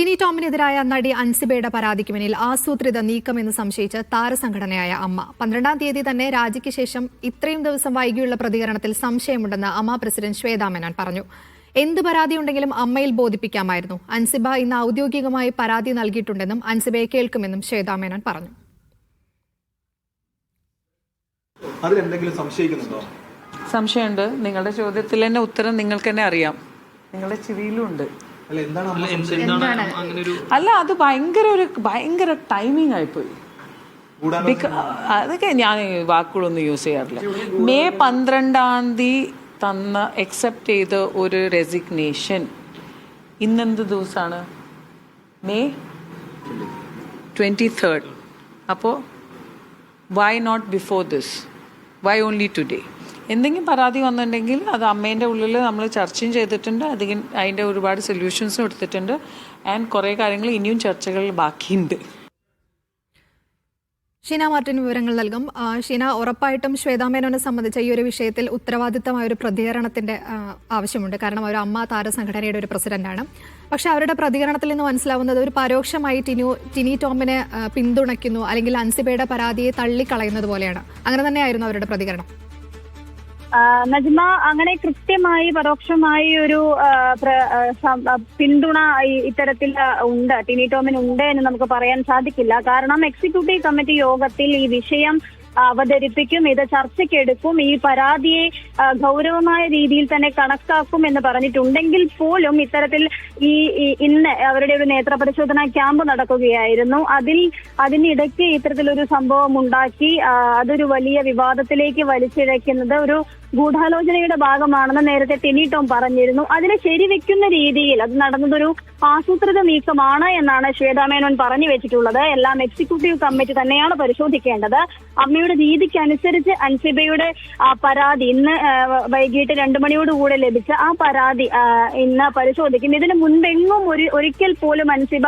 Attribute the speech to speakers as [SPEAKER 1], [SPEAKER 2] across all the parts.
[SPEAKER 1] ടിനി ടോമിനെതിരായ നടി അൻസിബയുടെ പരാതിക്ക് പിന്നിൽ ആസൂത്രിത നീക്കമെന്ന് സംശയിച്ച് താരസംഘടനയായ അമ്മ 12-ാം തീയതി തന്നെ രാജിക്ക് ശേഷം ഇത്രയും ദിവസം വൈകിയുള്ള പ്രതികരണത്തിൽ സംശയമുണ്ടെന്ന് അമ്മ പ്രസിഡന്റ് ശ്വേതാ മേനോൻ പറഞ്ഞു. എന്ത് പരാതിയുണ്ടെങ്കിലും അമ്മയിൽ ബോധിപ്പിക്കാമായിരുന്നു. അൻസിബ ഇന്ന് ഔദ്യോഗികമായി പരാതി നൽകിയിട്ടുണ്ടെന്നും അൻസിബയെ കേൾക്കുമെന്നും ശ്വേതാ മേനോൻ പറഞ്ഞു.
[SPEAKER 2] സംശയമുണ്ട്. നിങ്ങളുടെ ചോദ്യത്തിൽ തന്നെ ഉത്തരം നിങ്ങൾക്ക് തന്നെ അറിയാം. നിങ്ങളുടെ ചെവിയിലുണ്ട്. അല്ല, അത് ഭയങ്കര ടൈമിംഗ് ആയിപ്പോയി. അതൊക്കെ ഞാൻ വാക്കുകളൊന്നും യൂസ് ചെയ്യാറില്ല. മെയ് 12-ാം തീയതി അക്സെപ്റ്റ് ചെയ്ത ഒരു റെസിഗ്നേഷൻ ഇന്നെന്ത് ദിവസമാണ്? May 23rd. അപ്പോൾ why not before this? Why only today? എന്തെങ്കിലും പരാതി വന്നിട്ടുണ്ടെങ്കിൽ അത് അമ്മേൻ്റെ ഉള്ളിൽ നമ്മൾ ചർച്ചയും ചെയ്തിട്ടുണ്ട്. അതിൻ്റെ ഒരുപാട് സൊല്യൂഷൻസും എടുത്തിട്ടുണ്ട്. ആൻഡ് കുറേ കാര്യങ്ങൾ ഇനിയും ചർച്ചകൾ ബാക്കിയുണ്ട്.
[SPEAKER 1] ഷീന മാർട്ടിൻ വിവരങ്ങൾ നൽകും. ഷീന, ഉറപ്പായിട്ടും ശ്വേതാ മേനോനെ സംബന്ധിച്ച ഈ ഒരു വിഷയത്തിൽ ഉത്തരവാദിത്തമായ ഒരു പ്രതികരണത്തിന്റെ ആവശ്യമുണ്ട്. കാരണം അവർ അമ്മ താരസംഘടനയുടെ ഒരു പ്രസിഡന്റാണ്. പക്ഷെ അവരുടെ പ്രതികരണത്തിൽ നിന്ന് മനസ്സിലാവുന്നത് ഒരു പരോക്ഷമായി ടിനി ടോമിനെ പിന്തുണയ്ക്കുന്നു, അല്ലെങ്കിൽ അൻസിബയുടെ പരാതിയെ തള്ളിക്കളയുന്നത് പോലെയാണ്. അങ്ങനെ തന്നെയായിരുന്നു അവരുടെ പ്രതികരണം.
[SPEAKER 3] നജ്മ, അങ്ങനെ കൃത്യമായി പരോക്ഷമായി ഒരു പിന്തുണ ഇത്തരത്തിൽ ഉണ്ട്, ടിനി ടോമിന് ഉണ്ട് എന്ന് നമുക്ക് പറയാൻ സാധിക്കില്ല. കാരണം എക്സിക്യൂട്ടീവ് കമ്മിറ്റി യോഗത്തിൽ ഈ വിഷയം അവതരിപ്പിക്കും, ഇത് ചർച്ചയ്ക്കെടുക്കും, ഈ പരാതിയെ ഗൗരവമായ രീതിയിൽ തന്നെ കണക്കാക്കും എന്ന് പറഞ്ഞിട്ടുണ്ടെങ്കിൽ പോലും ഇത്തരത്തിൽ ഇന്ന് അവരുടെ ഒരു നേത്രപരിശോധനാ ക്യാമ്പ് നടക്കുകയായിരുന്നു. അതിനിടയ്ക്ക് ഇത്തരത്തിലൊരു സംഭവം ഉണ്ടാക്കി അതൊരു വലിയ വിവാദത്തിലേക്ക് വലിച്ചിഴക്കുന്നത് ഒരു ഗൂഢാലോചനയുടെ ഭാഗമാണെന്ന് നേരത്തെ ടിനി ടോം പറഞ്ഞിരുന്നു. അതിനെ ശരിവെക്കുന്ന രീതിയിൽ അത് നടന്നതൊരു ആസൂത്രിത നീക്കമാണ് എന്നാണ് ശ്വേതാ മേനോൻ പറഞ്ഞു വെച്ചിട്ടുള്ളത്. എല്ലാം എക്സിക്യൂട്ടീവ് കമ്മിറ്റി തന്നെയാണ് പരിശോധിക്കേണ്ടത്. അമ്മയുടെ രീതിക്കനുസരിച്ച് അൻസിബയുടെ പരാതി ഇന്ന് വൈകിട്ട് 2 മണിയോടുകൂടെ ലഭിച്ച ആ പരാതി ഇന്ന് പരിശോധിക്കും. ഇതിന് മുൻപെങ്ങും ഒരിക്കൽ പോലും അൻസിബ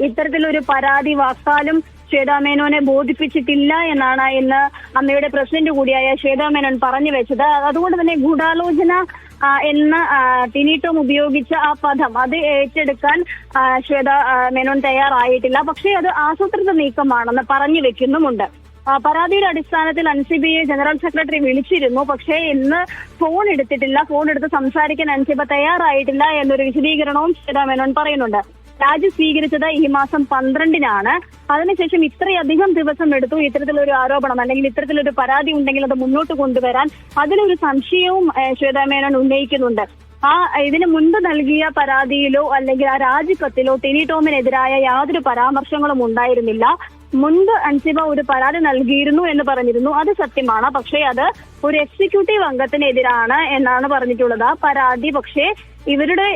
[SPEAKER 3] ഇത്തരത്തിലൊരു പരാതി വാക്കാലും ശ്വേതാ മേനോനെ ബോധിപ്പിച്ചിട്ടില്ല എന്നാണ് ഇന്ന് അമ്മയുടെ പ്രസിഡന്റ് കൂടിയായ ശ്വേതാ മേനോൻ പറഞ്ഞു വെച്ചത്. അതുകൊണ്ട് തന്നെ ഗൂഢാലോചന എന്ന ടിനി ടോം ഉപയോഗിച്ച ആ പദം അത് ഏറ്റെടുക്കാൻ ശ്വേതാ മേനോൻ തയ്യാറായിട്ടില്ല. പക്ഷേ അത് ആസൂത്രിത നീക്കമാണെന്ന് പറഞ്ഞു വെക്കുന്നുമുണ്ട്. പരാതിയുടെ അടിസ്ഥാനത്തിൽ അൻസിബയെ ജനറൽ സെക്രട്ടറി വിളിച്ചിരുന്നു. പക്ഷേ ഇന്ന് ഫോൺ എടുത്തിട്ടില്ല. ഫോൺ എടുത്ത് സംസാരിക്കാൻ അൻസിബ തയ്യാറായിട്ടില്ല എന്നൊരു വിശദീകരണവും ശ്വേതാ മേനോൻ പറയുന്നുണ്ട്. രാജി സ്വീകരിച്ചത് ഈ മാസം 12-നാണ്. അതിനുശേഷം ഇത്രയധികം ദിവസം എടുത്തു ഇത്തരത്തിലൊരു ആരോപണം അല്ലെങ്കിൽ ഇത്തരത്തിലൊരു പരാതി ഉണ്ടെങ്കിൽ അത് മുന്നോട്ട് കൊണ്ടുവരാൻ. അതിലൊരു സംശയവും ശ്വേതാ മേനോൻ ഉന്നയിക്കുന്നുണ്ട്. ഇതിന് മുൻപ് നൽകിയ പരാതിയിലോ അല്ലെങ്കിൽ ആ രാജിക്കത്തിലോ ടിനി ടോമിനെതിരായ യാതൊരു പരാമർശങ്ങളും ഉണ്ടായിരുന്നില്ല. മുൻപ് അൻസിബ ഒരു പരാതി നൽകിയിരുന്നു എന്ന് പറഞ്ഞിരുന്നു. അത് സത്യമാണ്. പക്ഷേ അത് ഒരു എക്സിക്യൂട്ടീവ് അംഗത്തിനെതിരാണ് എന്നാണ് പറഞ്ഞിട്ടുള്ളത്. ആ പരാതി പക്ഷേ ഇവരുടെ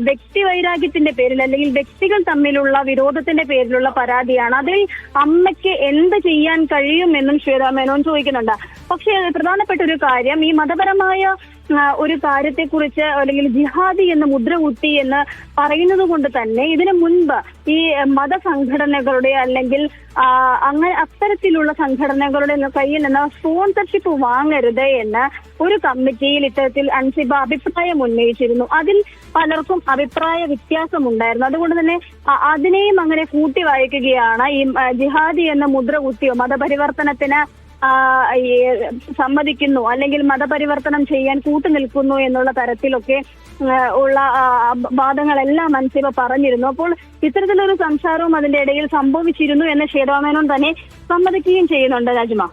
[SPEAKER 3] വ്യക്തിവൈരാഗ്യത്തിന്റെ പേരിൽ അല്ലെങ്കിൽ വ്യക്തികൾ തമ്മിലുള്ള വിരോധത്തിന്റെ പേരിലുള്ള പരാതിയാണ്. അതിൽ അമ്മയ്ക്ക് എന്ത് ചെയ്യാൻ കഴിയുമെന്നും ശ്വേതാ മേനോൻ ചോദിക്കുന്നുണ്ട്. പക്ഷേ പ്രധാനപ്പെട്ട ഒരു കാര്യം, ഈ മതപരമായ ഒരു കാര്യത്തെക്കുറിച്ച് അല്ലെങ്കിൽ ജിഹാദി എന്ന് മുദ്ര കുത്തി എന്ന് പറയുന്നത് കൊണ്ട് തന്നെ ഇതിനു മുൻപ് ഈ മതസംഘടനകളുടെ അല്ലെങ്കിൽ അങ്ങനെ അത്തരത്തിലുള്ള സംഘടനകളുടെ കയ്യിൽ നിന്ന് സ്പോൺസർഷിപ്പ് വാങ്ങരുത് എന്ന് ഒരു കമ്മിറ്റിയിൽ ഇത്തരത്തിൽ അൻസിബ അഭിപ്രായം ഉന്നയിച്ചിരുന്നു. അതിൽ പലർക്കും അഭിപ്രായ വ്യത്യാസമുണ്ടായിരുന്നു. അതുകൊണ്ട് തന്നെ അതിനെയും അങ്ങനെ കൂട്ടി വായിക്കുകയാണ്. ഈ ജിഹാദി എന്ന മുദ്ര കുത്തിയോ മതപരിവർത്തനത്തിന് സമ്മതിക്കുന്നു അല്ലെങ്കിൽ മതപരിവർത്തനം ചെയ്യാൻ കൂട്ടുനിൽക്കുന്നു എന്നുള്ള തരത്തിലൊക്കെ ഉള്ള വാദങ്ങളെല്ലാം അൻസിബ പറഞ്ഞിരുന്നു. അപ്പോൾ ഇത്തരത്തിലൊരു സംസാരവും അതിന്റെ ഇടയിൽ സംഭവിച്ചിരുന്നു എന്ന് ശ്വേതാ മേനോൻ തന്നെ സമ്മതിക്കുകയും ചെയ്യുന്നുണ്ട്. രാജ്മ.